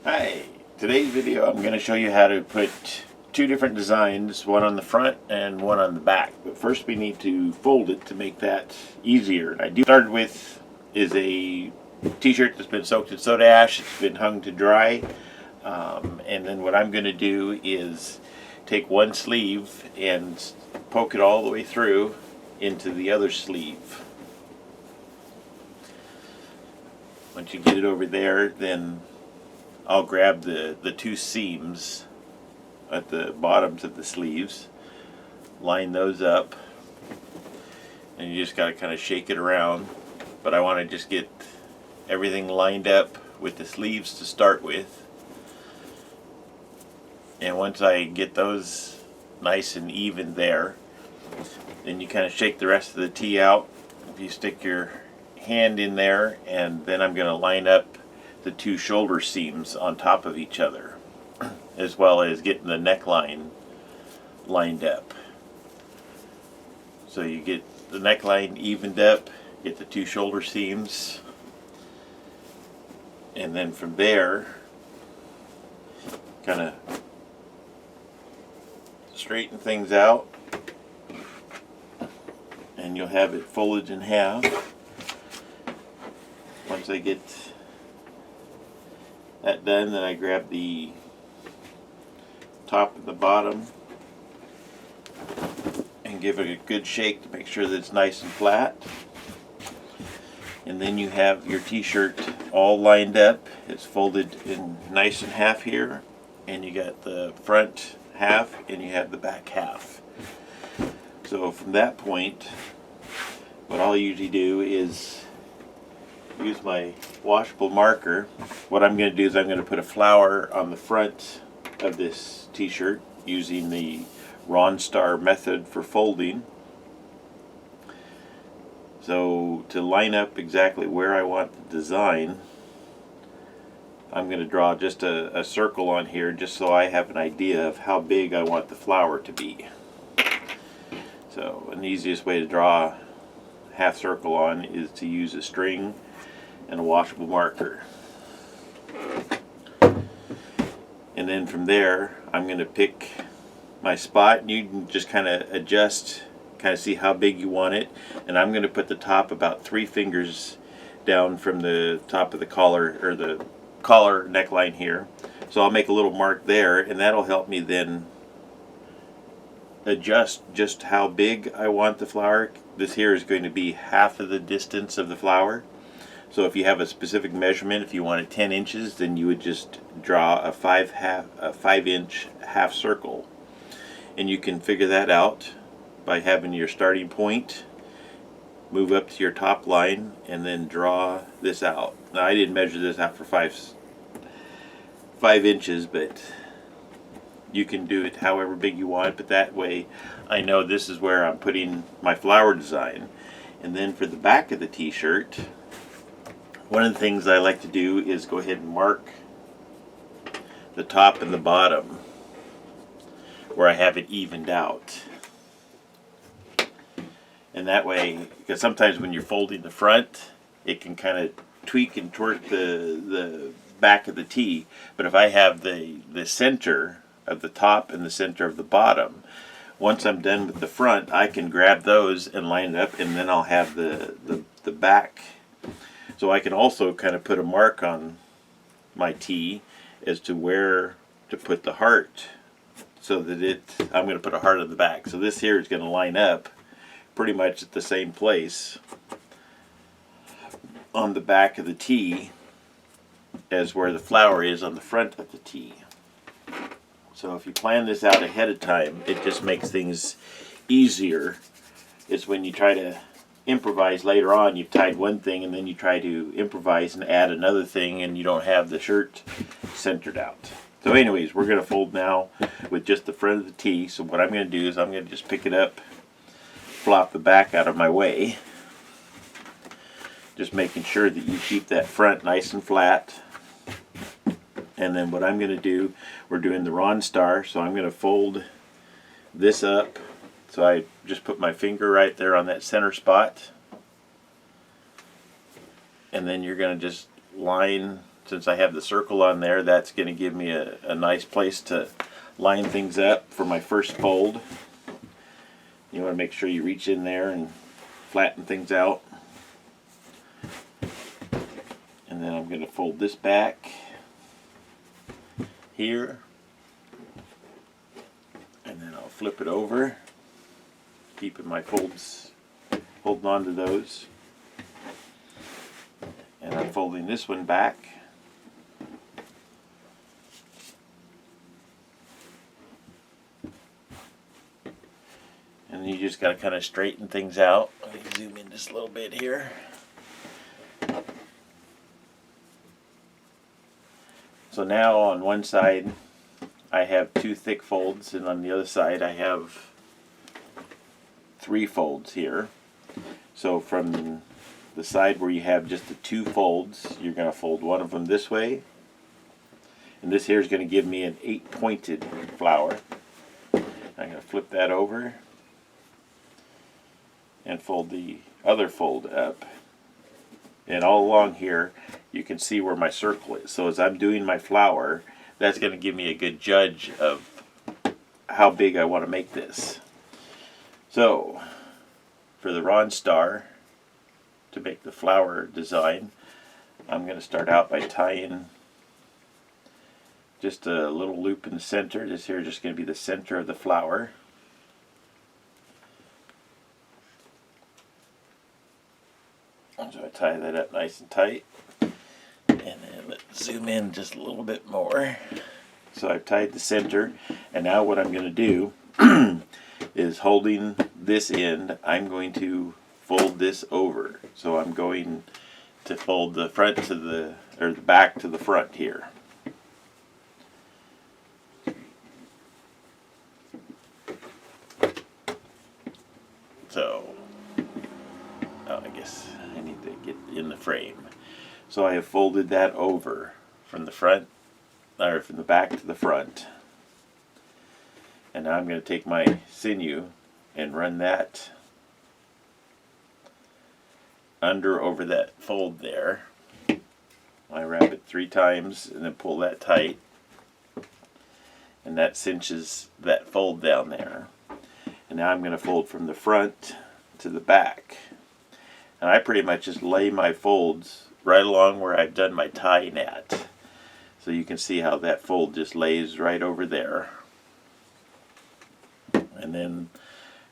Hi, today's video I'm going to show you how to put two different designs, one on the front and one on the back. But first we need to fold it to make that easier. I do start with is a t-shirt that's been soaked in soda ash. It's been hung to dry. And then what I'm going to do is take one sleeve and poke it all the way through into the other sleeve. Once you get it over there, then I'll grab the two seams at the bottoms of the sleeves, line those up, and you just got to kind of shake it around. But I want to just get everything lined up with the sleeves to start with. And once I get those nice and even there, then you kind of shake the rest of the tee out. If you stick your hand in there, and then I'm going to line up the two shoulder seams on top of each other, as well as getting the neckline lined up. So you get the neckline evened up, get the two shoulder seams, and then from there kind of straighten things out, and you'll have it folded in half. Once I get that done, then I grab the top and the bottom and give it a good shake to make sure that it's nice and flat. And then you have your t-shirt all lined up. It's folded in nice in half here, and you got the front half and you have the back half. So from that point, what I'll usually do is use my washable marker. What I'm going to do is I'm going to put a flower on the front of this t-shirt using the Ron Star method for folding. So to line up exactly where I want the design, I'm going to draw just a circle on here just so I have an idea of how big I want the flower to be. So an easiest way to draw a half circle on is to use a string and a washable marker. And then from there I'm going to pick my spot, and you can just kind of adjust, kind of see how big you want it. And I'm going to put the top about 3 fingers down from the top of the collar, or the collar neckline here. So I'll make a little mark there, and that'll help me then adjust just how big I want the flower. This here is going to be half of the distance of the flower. So if you have a specific measurement, if you wanted 10 inches, then you would just draw a 5-inch half circle. And you can figure that out by having your starting point, move up to your top line, and then draw this out. Now I didn't measure this out for 5 inches, but you can do it however big you want. But that way I know this is where I'm putting my flower design. And then for the back of the t-shirt, one of the things I like to do is go ahead and mark the top and the bottom where I have it evened out. And that way, because sometimes when you're folding the front, it can kind of tweak and twerk the back of the tee. But if I have the center of the top and the center of the bottom, once I'm done with the front, I can grab those and line it up, and then I'll have the back. So I can also kind of put a mark on my tee as to where to put the heart, so that I'm going to put a heart on the back. So this here is going to line up pretty much at the same place on the back of the tee as where the flower is on the front of the tee. So if you plan this out ahead of time, it just makes things easier. It's when you try to improvise later on, you've tied one thing and then you try to improvise and add another thing, and you don't have the shirt centered out. So anyways, we're going to fold now with just the front of the tee. So what I'm going to do is I'm going to just pick it up, flop the back out of my way, just making sure that you keep that front nice and flat. And then what I'm going to do, we're doing the Ron Star, so I'm going to fold this up. So I just put my finger right there on that center spot, and then you're going to just line since I have the circle on there, that's going to give me a nice place to line things up for my first fold. You want to make sure you reach in there and flatten things out. And then I'm going to fold this back here. And then I'll flip it over, keeping my folds, holding on to those. And I'm folding this one back. And you just got to kind of straighten things out. Let me zoom in just a little bit here. So now on one side I have 2 thick folds, and on the other side I have 3 folds here. So from the side where you have just the 2 folds, you're going to fold one of them this way. And this here is going to give me an 8-pointed flower. I'm going to flip that over and fold the other fold up. And all along here you can see where my circle is. So as I'm doing my flower, that's going to give me a good judge of how big I want to make this. So for the Ron Star, to make the flower design, I'm going to start out by tying just a little loop in the center. This here is just going to be the center of the flower. So I tie that up nice and tight. And then let's zoom in just a little bit more. So I've tied the center, and now what I'm going to do is, holding this end, I'm going to fold this over. So I'm going to fold the front to the, or the back to the front here. So, I guess I need to get in the frame. So I have folded that over from the front, or from the back to the front. And now I'm going to take my sinew and run that under over that fold there. I wrap it 3 times and then pull that tight. And that cinches that fold down there. And now I'm going to fold from the front to the back. And I pretty much just lay my folds right along where I've done my tying at. So you can see how that fold just lays right over there. And then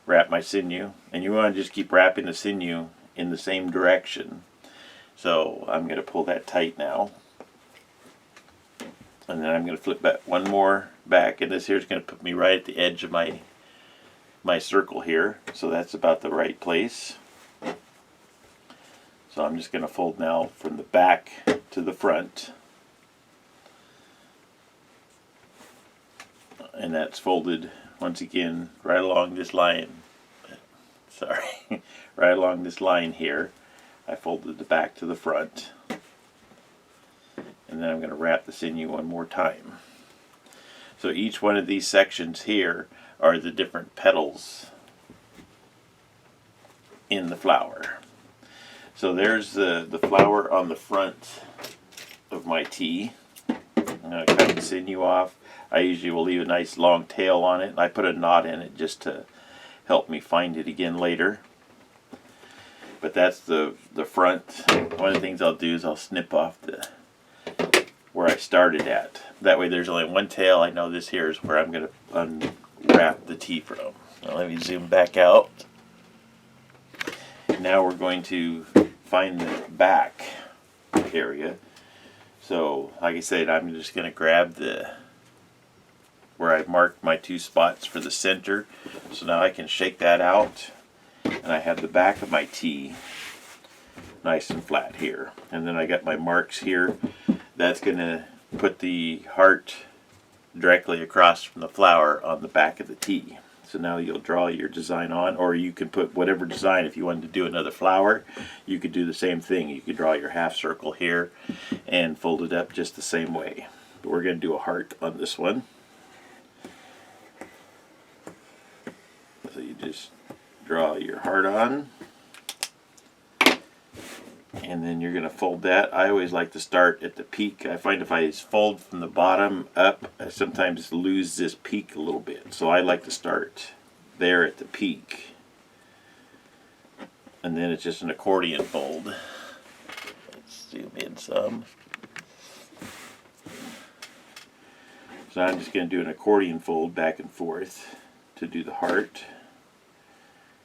wrap my sinew. And you want to just keep wrapping the sinew in the same direction. So I'm going to pull that tight now. And then I'm going to flip back one more back. And this here is going to put me right at the edge of my circle here. So that's about the right place. So I'm just going to fold now from the back to the front. And that's folded once again right along this line. Sorry, right along this line here. I folded the back to the front. And then I'm going to wrap the sinew one more time. So each one of these sections here are the different petals in the flower. So there's the flower on the front of my tea. I'm going to cut the sinew off. I usually will leave a nice long tail on it. I put a knot in it just to help me find it again later. But that's the front. One of the things I'll do is I'll snip off where I started at. That way there's only one tail. I know this here is where I'm going to unwrap the tea from. Now let me zoom back out. Now we're going to find the back area. So like I said, I'm just going to grab where I've marked my 2 spots for the center. So now I can shake that out, and I have the back of my tea nice and flat here. And then I got my marks here. That's going to put the heart directly across from the flower on the back of the tea. So now you'll draw your design on, or you can put whatever design. If you wanted to do another flower, you could do the same thing. You could draw your half circle here and fold it up just the same way. But we're going to do a heart on this one. So you just draw your heart on, and And then you're going to fold that. I always like to start at the peak. I find if I fold from the bottom up, I sometimes lose this peak a little bit. So I like to start there at the peak. And then it's just an accordion fold. Let's zoom in some. So I'm just going to do an accordion fold back and forth to do the heart.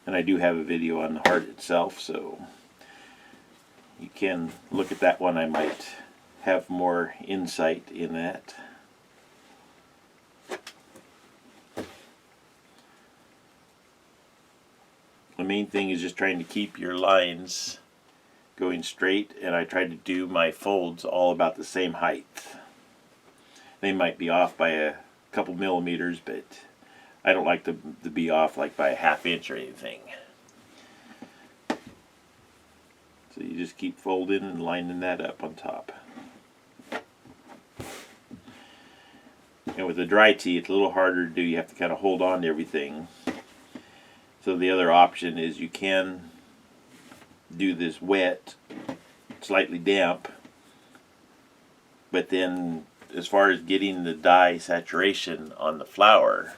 And I do have a video on the heart itself, so you can look at that one. I might have more insight in that. The main thing is just trying to keep your lines going straight, and I try to do my folds all about the same height. They might be off by a couple millimeters, but I don't like them to be off like by a ½ inch or anything. So you just keep folding and lining that up on top. And with the dry tea, it's a little harder to do. You have to kind of hold on to everything. So the other option is you can do this wet, slightly damp, but then as far as getting the dye saturation on the flower,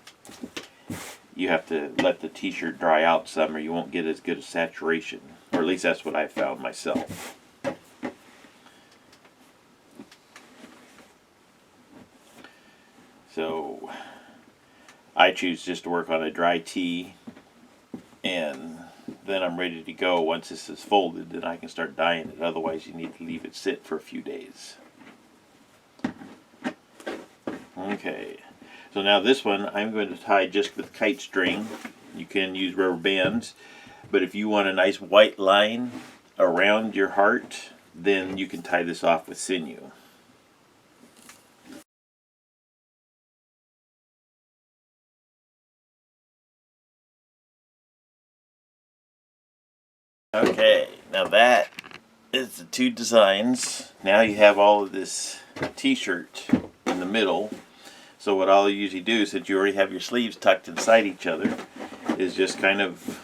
you have to let the t-shirt dry out some or you won't get as good a saturation. Or at least that's what I found myself. So I choose just to work on a dry tea, and then I'm ready to go. Once this is folded, then I can start dyeing it. Otherwise you need to leave it sit for a few days. Okay, so now this one I'm going to tie just with kite string. You can use rubber bands, but if you want a nice white line around your heart, then you can tie this off with sinew. Okay, now that is the two designs. Now you have all of this t-shirt in the middle. So what I'll usually do, since you already have your sleeves tucked inside each other, is just kind of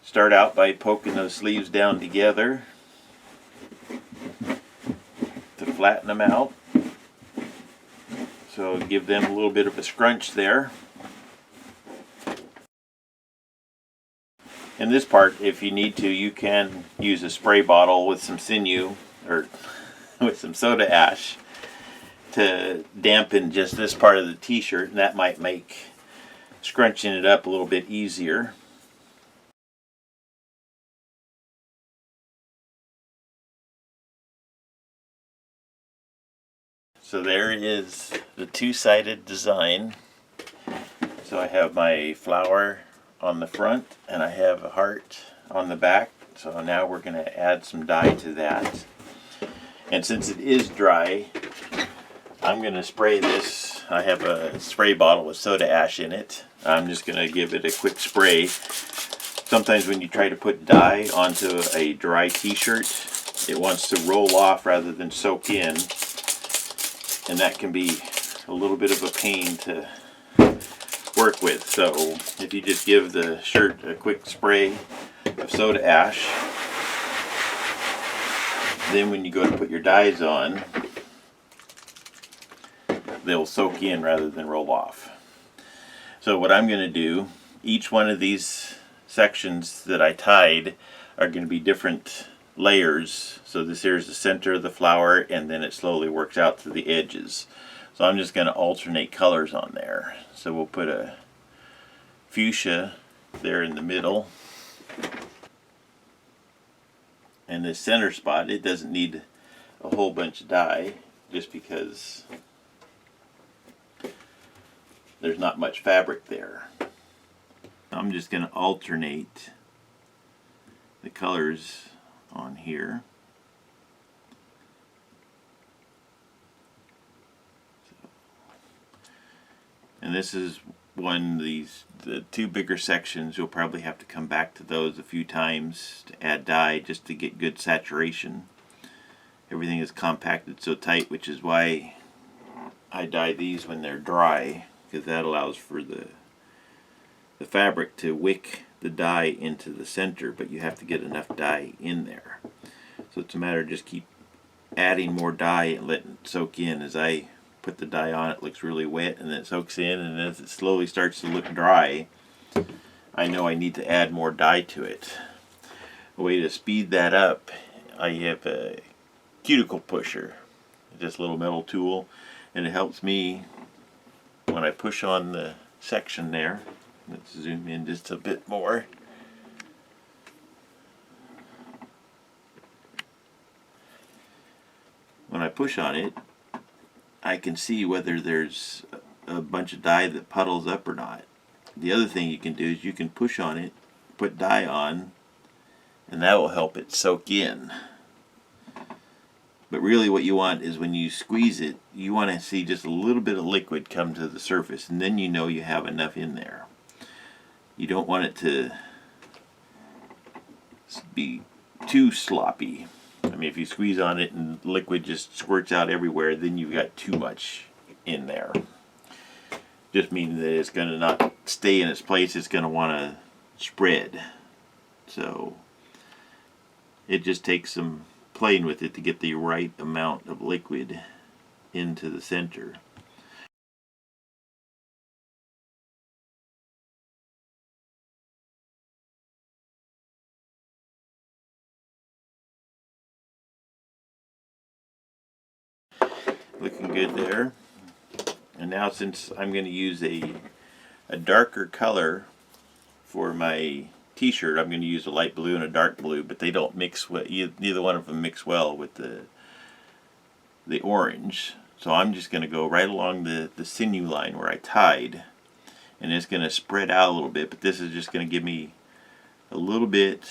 start out by poking those sleeves down together to flatten them out. So give them a little bit of a scrunch there. In this part, if you need to, you can use a spray bottle with some sinew or with some soda ash to dampen just this part of the t-shirt, and that might make scrunching it up a little bit easier. So there is the two-sided design. So I have my flower on the front and I have a heart on the back. So now we're going to add some dye to that. And since it is dry, I'm going to spray this. I have a spray bottle with soda ash in it. I'm just going to give it a quick spray. Sometimes when you try to put dye onto a dry t-shirt, it wants to roll off rather than soak in. And that can be a little bit of a pain to work with. So if you just give the shirt a quick spray of soda ash, then when you go to put your dyes on, they'll soak in rather than roll off. So what I'm going to do, each one of these sections that I tied are going to be different layers. So this here is the center of the flower, and then it slowly works out to the edges. So I'm just going to alternate colors on there. So we'll put a fuchsia there in the middle. And this center spot, it doesn't need a whole bunch of dye just because there's not much fabric there. I'm just going to alternate the colors on here. And this is the two bigger sections. You'll probably have to come back to those a few times to add dye just to get good saturation. Everything is compacted so tight, which is why I dye these when they're dry, because that allows for the the fabric to wick the dye into the center, but you have to get enough dye in there. So it's a matter of just keep adding more dye and letting it soak in. As I put the dye on, it looks really wet, and then it soaks in, and as it slowly starts to look dry, I know I need to add more dye to it. A way to speed that up, I have a cuticle pusher, just a little metal tool, and it helps me when I push on the section there. Let's zoom in just a bit more. When I push on it, I can see whether there's a bunch of dye that puddles up or not. The other thing you can do is you can push on it, put dye on, and that will help it soak in. But really what you want is when you squeeze it, you want to see just a little bit of liquid come to the surface, and then you know you have enough in there. You don't want it to be too sloppy. I mean, if you squeeze on it and liquid just squirts out everywhere, then you've got too much in there. Just meaning that it's going to not stay in its place, it's going to want to spread. So it just takes some playing with it to get the right amount of liquid into the center. Looking good there. And now, since I'm going to use a darker color for my t-shirt, I'm going to use a light blue and a dark blue, but they don't mix well. Neither one of them mix well with the orange. So I'm just going to go right along the sinew line where I tied, and it's going to spread out a little bit, but this is just going to give me a little bit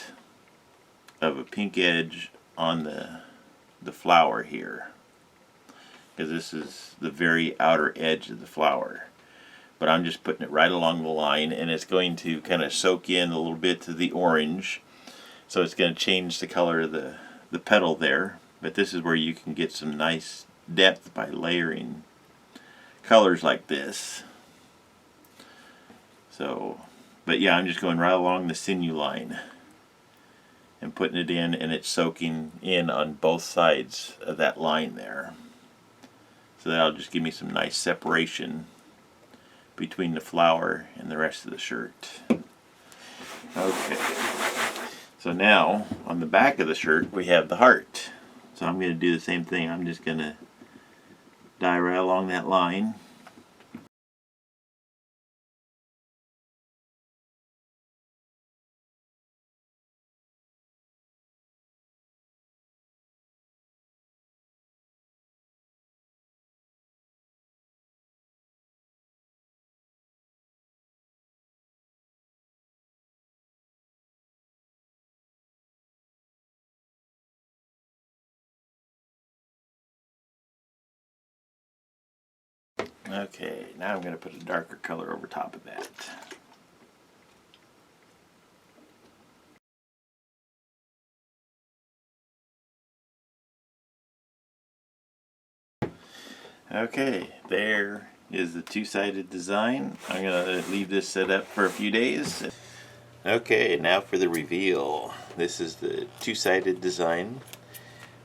of a pink edge on the flower here, because this is the very outer edge of the flower. But I'm just putting it right along the line, and it's going to kind of soak in a little bit to the orange, so it's going to change the color of the petal there. But this is where you can get some nice depth by layering colors like this. So, but yeah, I'm just going right along the sinew line and putting it in, and it's soaking in on both sides of that line there. So that'll just give me some nice separation between the flower and the rest of the shirt. Okay, so now on the back of the shirt we have the heart. So I'm going to do the same thing. I'm just going to dye right along that line. Okay, now I'm going to put a darker color over top of that. Okay, there is the two-sided design. I'm going to leave this set up for a few days. Okay, now for the reveal. This is the two-sided design.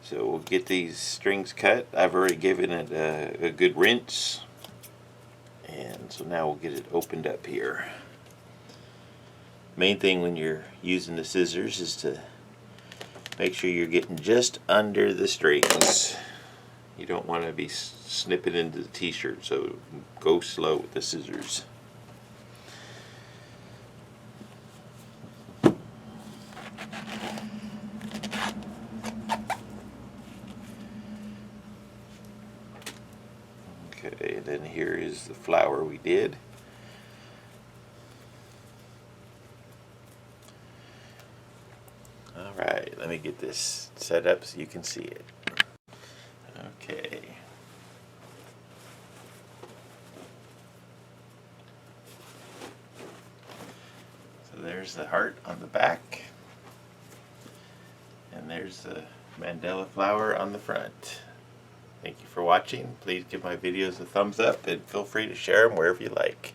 So we'll get these strings cut. I've already given it a good rinse. And so now we'll get it opened up here. Main thing when you're using the scissors is to make sure you're getting just under the strings. You don't want to be snipping into the t-shirt, so go slow with the scissors. Okay, and then here is the flower we did. Alright, let me get this set up so you can see it. Okay. So there's the heart on the back. And there's the Mandala flower on the front. Thank you for watching. Please give my videos a thumbs up and feel free to share them wherever you like.